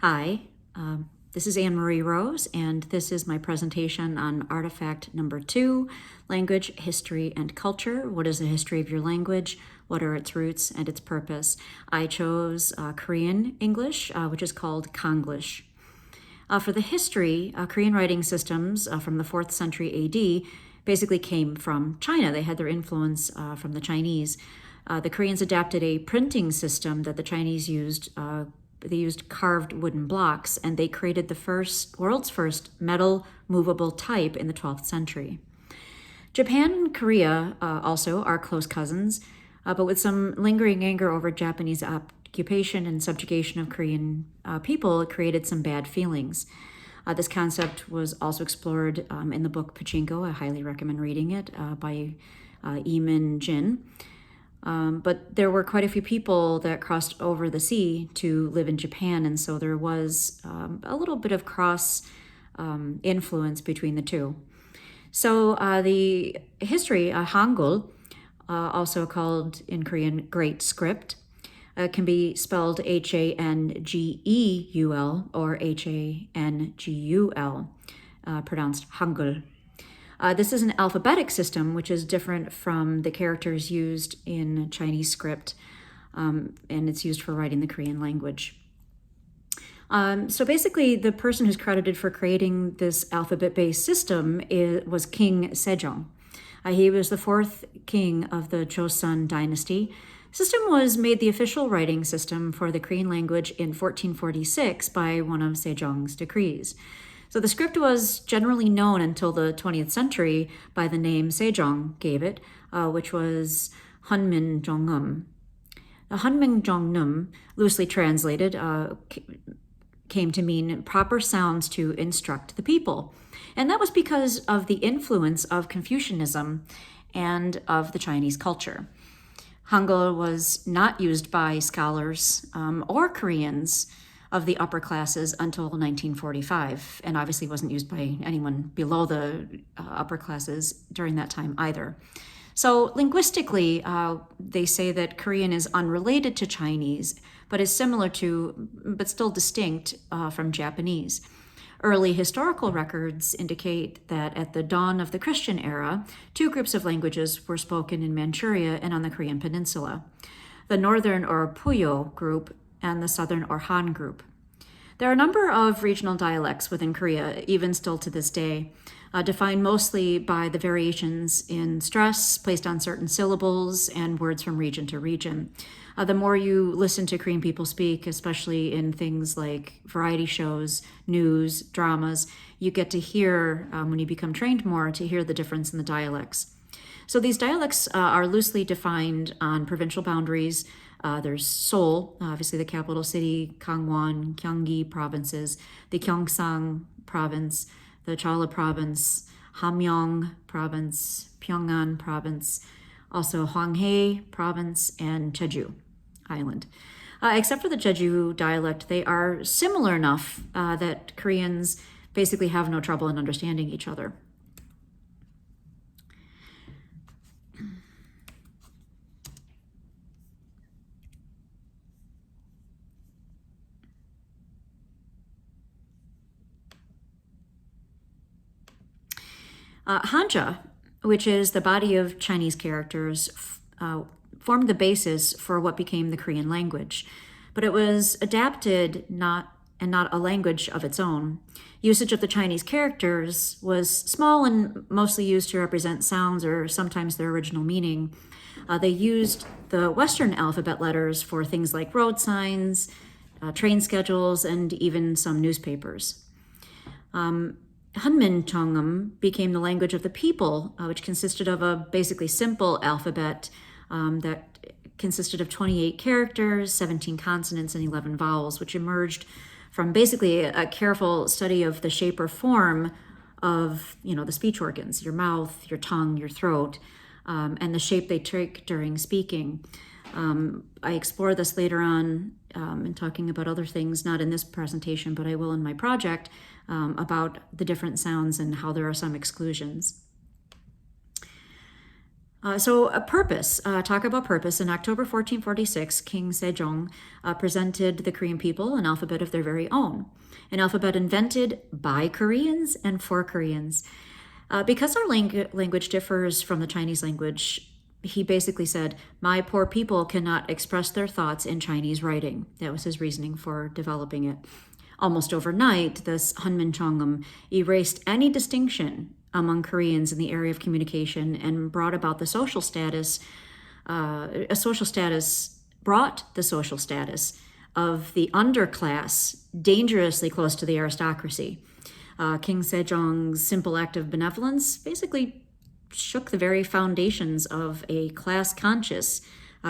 Hi, this is Anne Marie Rose, and this is my presentation on artifact number 2, Language, History, and Culture. What is the history of your language? What are its roots and its purpose? I chose Korean English, which is called Konglish. For the history, Korean writing systems from the 4th century AD basically came from China. They had their influence from the Chinese. The Koreans adapted a printing system that the Chinese used. They used carved wooden blocks, and they created the world's first metal movable type in the 12th century. Japan and Korea also are close cousins, but with some lingering anger over Japanese occupation and subjugation of Korean people, it created some bad feelings. This concept was also explored in the book Pachinko. I highly recommend reading it by Lee Min-jin. But there were quite a few people that crossed over the sea to live in Japan, and so there was a little bit of cross influence between the two. So the history, Hangul, also called in Korean Great Script, can be spelled Hangeul or Hangul, pronounced Hangul. This is an alphabetic system, which is different from the characters used in Chinese script, and it's used for writing the Korean language. So basically, the person who's credited for creating this alphabet-based system was King Sejong. He was the 4th king of the Joseon dynasty. The system was made the official writing system for the Korean language in 1446 by one of Sejong's decrees. So the script was generally known until the 20th century by the name Sejong gave it, which was Hunmin Jongum. The Hunmin Jongum, loosely translated, came to mean proper sounds to instruct the people. And that was because of the influence of Confucianism and of the Chinese culture. Hangul was not used by scholars or Koreans of the upper classes until 1945, and obviously wasn't used by anyone below the upper classes during that time either. So linguistically, they say that Korean is unrelated to Chinese, but is similar to, but still distinct from Japanese. Early historical records indicate that at the dawn of the Christian era, 2 groups of languages were spoken in Manchuria and on the Korean peninsula: the northern or Puyo group and the southern or Han group. There are a number of regional dialects within Korea, even still to this day, defined mostly by the variations in stress placed on certain syllables and words from region to region. The more you listen to Korean people speak, especially in things like variety shows, news, dramas, you get to hear, when you become trained more, to hear the difference in the dialects. So these dialects are loosely defined on provincial boundaries. There's Seoul, obviously the capital city, Gangwon, Gyeonggi provinces, the Gyeongsang province, the Jeolla province, Hamgyong province, Pyongan province, also Hwanghae province, and Jeju Island. Except for the Jeju dialect, they are similar enough that Koreans basically have no trouble in understanding each other. Hanja, which is the body of Chinese characters, formed the basis for what became the Korean language, but it was adapted not a language of its own. Usage of the Chinese characters was small and mostly used to represent sounds or sometimes their original meaning. They used the Western alphabet letters for things like road signs, train schedules, and even some newspapers. Hunmin Jeongeum became the language of the people, which consisted of a basically simple alphabet that consisted of 28 characters, 17 consonants, and 11 vowels, which emerged from basically a careful study of the shape or form of, the speech organs, your mouth, your tongue, your throat, and the shape they take during speaking. I explore this later on in talking about other things, not in this presentation, but I will in my project, about the different sounds and how there are some exclusions. So a purpose, talk about purpose. In October 1446, King Sejong presented the Korean people an alphabet of their very own, an alphabet invented by Koreans and for Koreans. Because our language differs from the Chinese language, he basically said, my poor people cannot express their thoughts in Chinese writing. That was his reasoning for developing it. Almost overnight, this Hunminjeongeum erased any distinction among Koreans in the area of communication and brought about the social status, brought the social status of the underclass dangerously close to the aristocracy. King Sejong's simple act of benevolence basically shook the very foundations of a class-conscious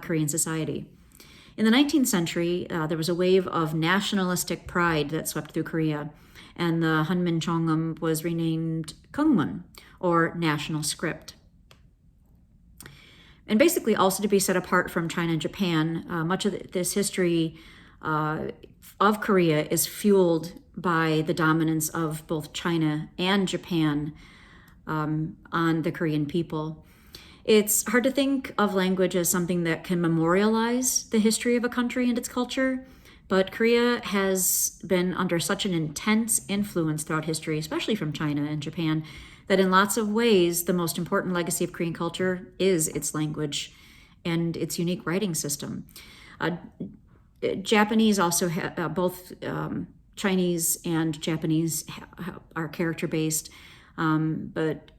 Korean society. In the 19th century, there was a wave of nationalistic pride that swept through Korea, and the Hunminjeongeum was renamed Kungmun, or National Script. And basically also to be set apart from China and Japan, much of this history of Korea is fueled by the dominance of both China and Japan on the Korean people. It's hard to think of language as something that can memorialize the history of a country and its culture, but Korea has been under such an intense influence throughout history, especially from China and Japan, that in lots of ways, the most important legacy of Korean culture is its language and its unique writing system. Japanese also both Chinese and Japanese are character-based, but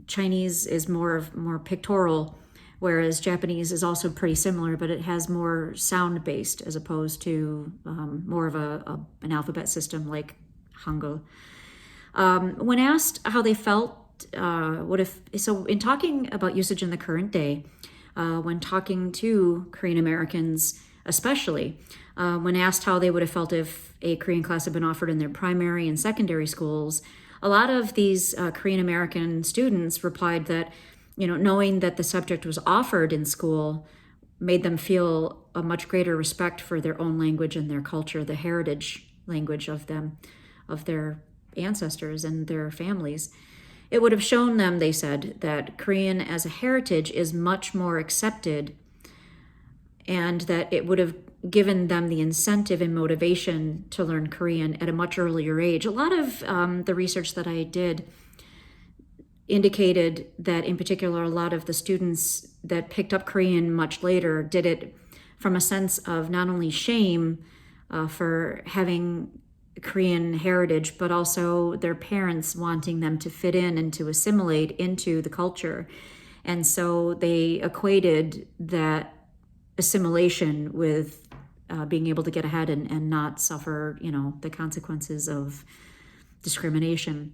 Chinese is more pictorial, whereas Japanese is also pretty similar, but it has more sound-based as opposed to more of an alphabet system like Hangul. When asked how they felt, in talking about usage in the current day, when talking to Korean Americans especially, when asked how they would have felt if a Korean class had been offered in their primary and secondary schools, a lot of these Korean American students replied that, knowing that the subject was offered in school made them feel a much greater respect for their own language and their culture, the heritage language of their ancestors and their families. It would have shown them, they said, that Korean as a heritage is much more accepted, and that it would have given them the incentive and motivation to learn Korean at a much earlier age. A lot of the research that I did indicated that, in particular, a lot of the students that picked up Korean much later did it from a sense of not only shame for having Korean heritage, but also their parents wanting them to fit in and to assimilate into the culture. And so they equated that assimilation with being able to get ahead and not suffer, the consequences of discrimination.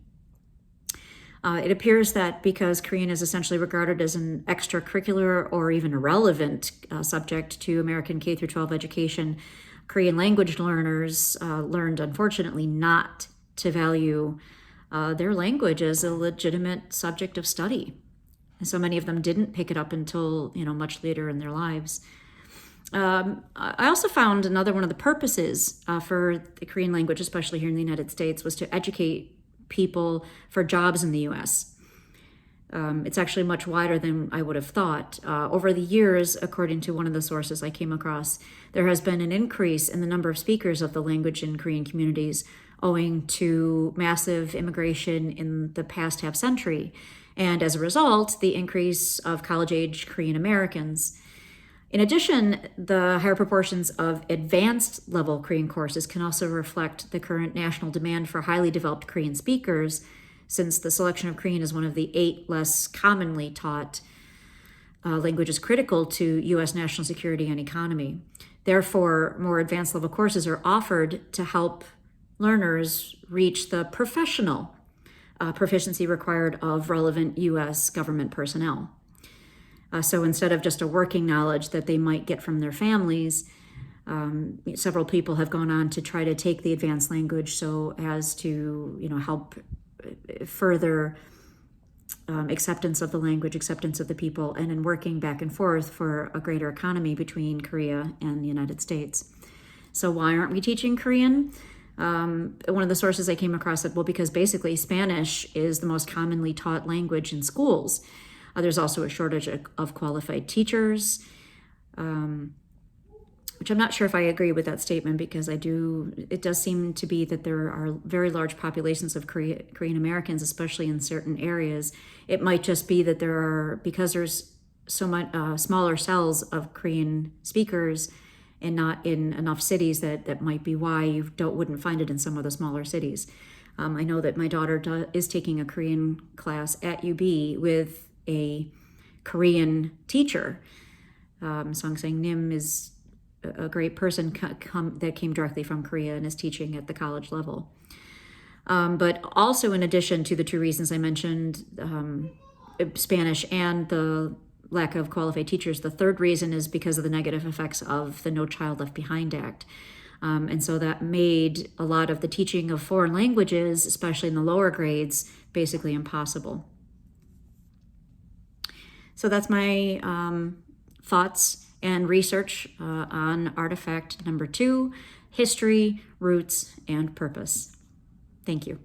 It appears that because Korean is essentially regarded as an extracurricular or even irrelevant subject to American K through 12 education, Korean language learners learned, unfortunately, not to value their language as a legitimate subject of study. And so many of them didn't pick it up until, much later in their lives. I also found another one of the purposes for the Korean language, especially here in the United States, was to educate people for jobs in the U.S. It's actually much wider than I would have thought. Over the years, according to one of the sources I came across, there has been an increase in the number of speakers of the language in Korean communities owing to massive immigration in the past half century. And as a result, the increase of college-age Korean Americans. In addition, the higher proportions of advanced level Korean courses can also reflect the current national demand for highly developed Korean speakers, since the selection of Korean is one of the 8 less commonly taught languages critical to U.S. national security and economy. Therefore, more advanced level courses are offered to help learners reach the professional proficiency required of relevant U.S. government personnel. So instead of just a working knowledge that they might get from their families, several people have gone on to try to take the advanced language so as to, help further acceptance of the language, acceptance of the people, and in working back and forth for a greater economy between Korea and the United States. So why aren't we teaching Korean? One of the sources I came across said, well, because basically Spanish is the most commonly taught language in schools. There's also a shortage of qualified teachers, which I'm not sure if I agree with that statement, because it does seem to be that there are very large populations of Korean Americans, especially in certain areas. It might just be that because there's so much smaller cells of Korean speakers and not in enough cities, that might be why you wouldn't find it in some of the smaller cities. I know that my daughter is taking a Korean class at UB with a Korean teacher. Song Sang Nim is a great person that came directly from Korea and is teaching at the college level. But also, in addition to the two reasons I mentioned, Spanish and the lack of qualified teachers, the third reason is because of the negative effects of the No Child Left Behind Act. And so that made a lot of the teaching of foreign languages, especially in the lower grades, basically impossible. So that's my thoughts and research on artifact number 2, history, roots, and purpose. Thank you.